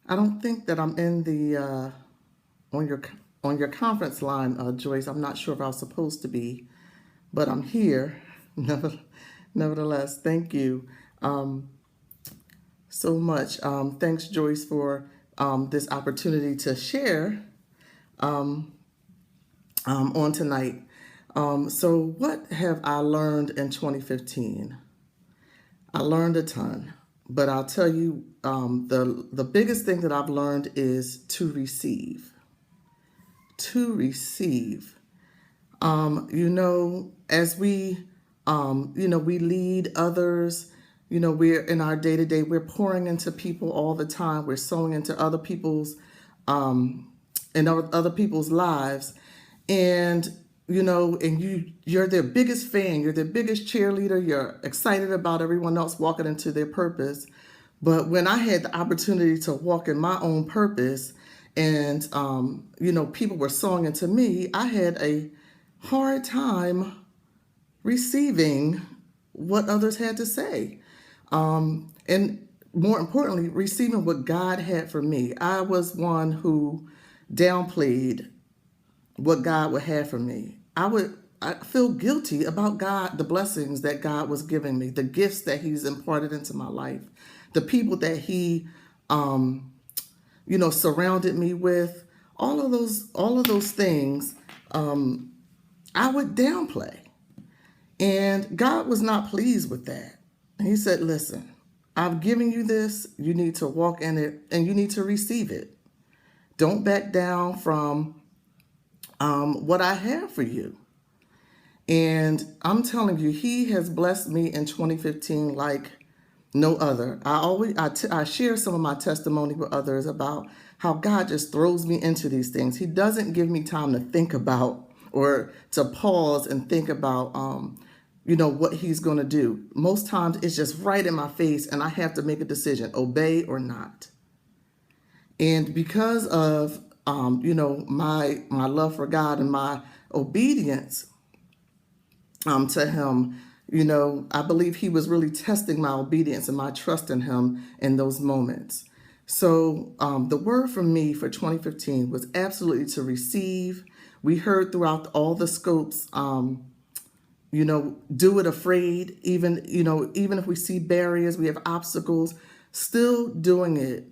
I don't think that I'm in the on your on your conference line, Joyce. I'm not sure if I was supposed to be, but I'm here. Nevertheless, thank you so much. Thanks, Joyce, for this opportunity to share on tonight. So, what have I learned in 2015? I learned a ton, but I'll tell you, the biggest thing that I've learned is to receive. To receive. As we lead others. We're in our day to day. We're pouring into people all the time. We're sowing into other people's in other people's lives, and you're their biggest fan, you're their biggest cheerleader, you're excited about everyone else walking into their purpose. But when I had the opportunity to walk in my own purpose, and people were sowing into me, I had a hard time receiving what others had to say, and more importantly, receiving what God had for me. I was one who downplayed what God would have for me. I feel guilty about God, the blessings that God was giving me, the gifts that He's imparted into my life, the people that He surrounded me with. All of those things I would downplay. And God was not pleased with that. And He said, listen, I've given you this, you need to walk in it and you need to receive it. Don't back down from what I have for you. And I'm telling you, He has blessed me in 2015 like no other. I share some of my testimony with others about how God just throws me into these things. He doesn't give me time to think about or to pause and think about what He's going to do. Most times it's just right in my face and I have to make a decision, obey or not. And because of my love for God and my obedience to Him, I believe He was really testing my obedience and my trust in Him in those moments. So the word from me for 2015 was absolutely to receive. We heard throughout all the scopes, do it afraid. Even if we see barriers, we have obstacles, still doing it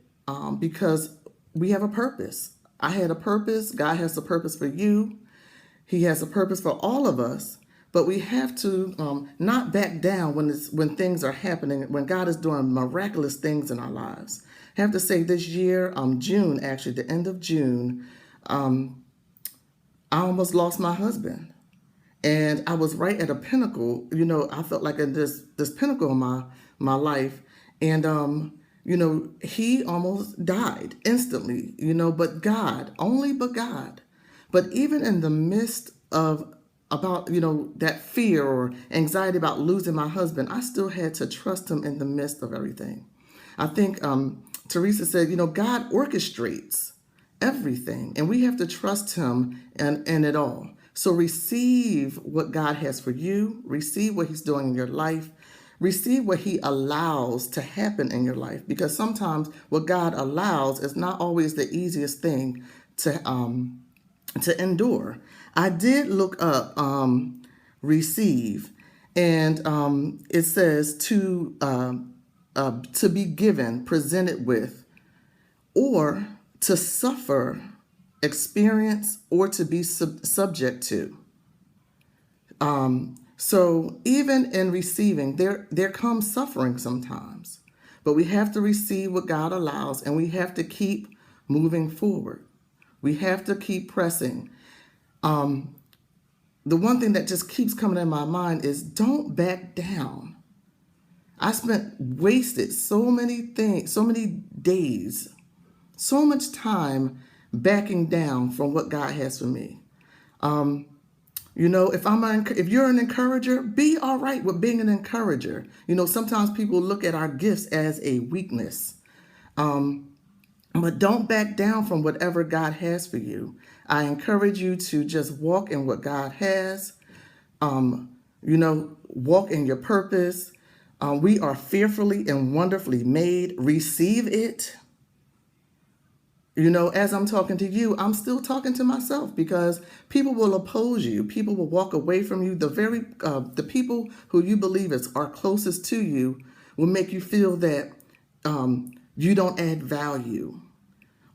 because we have a purpose. I had a purpose. God has a purpose for you. He has a purpose for all of us. But we have to not back down when things are happening, when God is doing miraculous things in our lives. I have to say this year, June, actually, the end of June, I almost lost my husband. And I was right at a pinnacle. I felt like in this pinnacle in my life. And he almost died instantly, but God, only but God. But even in the midst of about that fear or anxiety about losing my husband, I still had to trust Him in the midst of everything. I think Teresa said, God orchestrates everything, and we have to trust Him in it all. So receive what God has for you, receive what He's doing in your life, receive what He allows to happen in your life, because sometimes what God allows is not always the easiest thing to endure. I did look up receive, and it says to be given, presented with, or to suffer, experience, or to be subject to. So even in receiving, there comes suffering sometimes, but we have to receive what God allows, and we have to keep moving forward. We have to keep pressing. The one thing that just keeps coming in my mind is don't back down. I wasted so many things, so many days, so much time backing down from what God has for me. If you're an encourager, be all right with being an encourager. Sometimes people look at our gifts as a weakness. But don't back down from whatever God has for you. I encourage you to just walk in what God has. Walk in your purpose. We are fearfully and wonderfully made. Receive it. You know, as I'm talking to you, I'm still talking to myself, because people will oppose you. People will walk away from you. The people who you believe are closest to you will make you feel that you don't add value,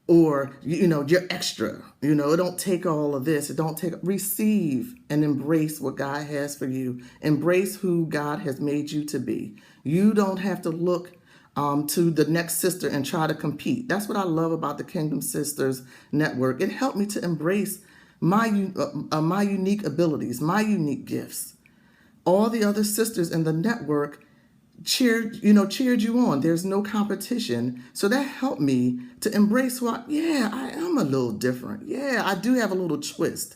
or you're extra. It don't take all of this. It don't take. Receive and embrace what God has for you. Embrace who God has made you to be. You don't have to look to the next sister and try to compete. That's what I love about the Kingdom Sisters Network. It helped me to embrace my unique abilities, my unique gifts. All the other sisters in the network cheered you on. There's no competition. So that helped me to embrace I am a little different. Yeah, I do have a little twist.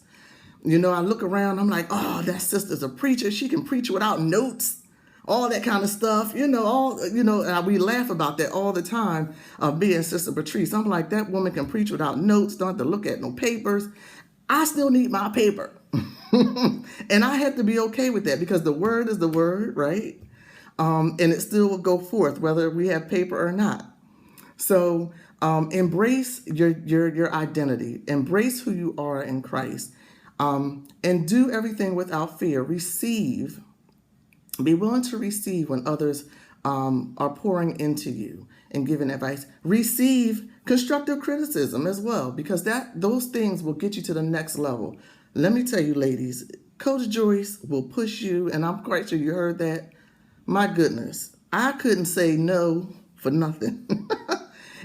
I look around, I'm like, oh, that sister's a preacher. She can preach without notes, all that kind of stuff. And we laugh about that all the time, being Sister Patrice. I'm like, that woman can preach without notes, don't have to look at no papers. I still need my paper. And I have to be okay with that, because the word is the word, right? And it still will go forth whether we have paper or not. So embrace your identity. Embrace who you are in Christ. And do everything without fear. Receive. Be willing to receive when others are pouring into you and giving advice. Receive constructive criticism as well, because those things will get you to the next level. Let me tell you, ladies, Coach Joyce will push you, and I'm quite sure you heard that. My goodness, I couldn't say no for nothing.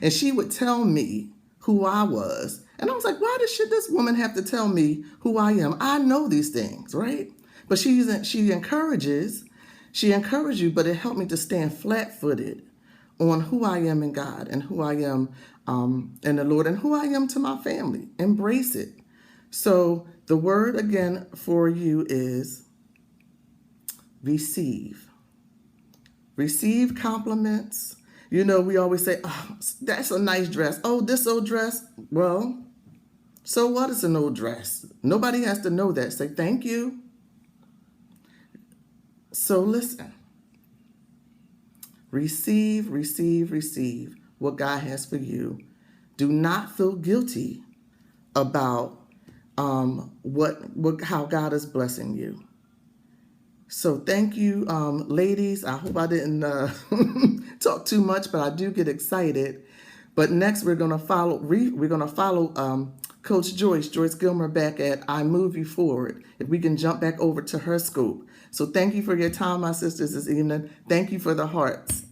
And she would tell me who I was. And I was like, why should this woman have to tell me who I am? I know these things, right? But she encourages you, but it helped me to stand flat-footed on who I am in God, and who I am in the Lord, and who I am to my family. Embrace it. So the word again for you is receive. Receive compliments. We always say, oh, that's a nice dress. Oh, this old dress. Well, so what is an old dress? Nobody has to know that. Say thank you. So listen. Receive what God has for you. Do not feel guilty about how God is blessing you. So thank you, ladies. I hope I didn't talk too much, but I do get excited. But next we're gonna follow Coach Joyce Gilmer, back at I Move You Forward. If we can jump back over to her scoop. So thank you for your time, my sisters, this evening. Thank you for the hearts.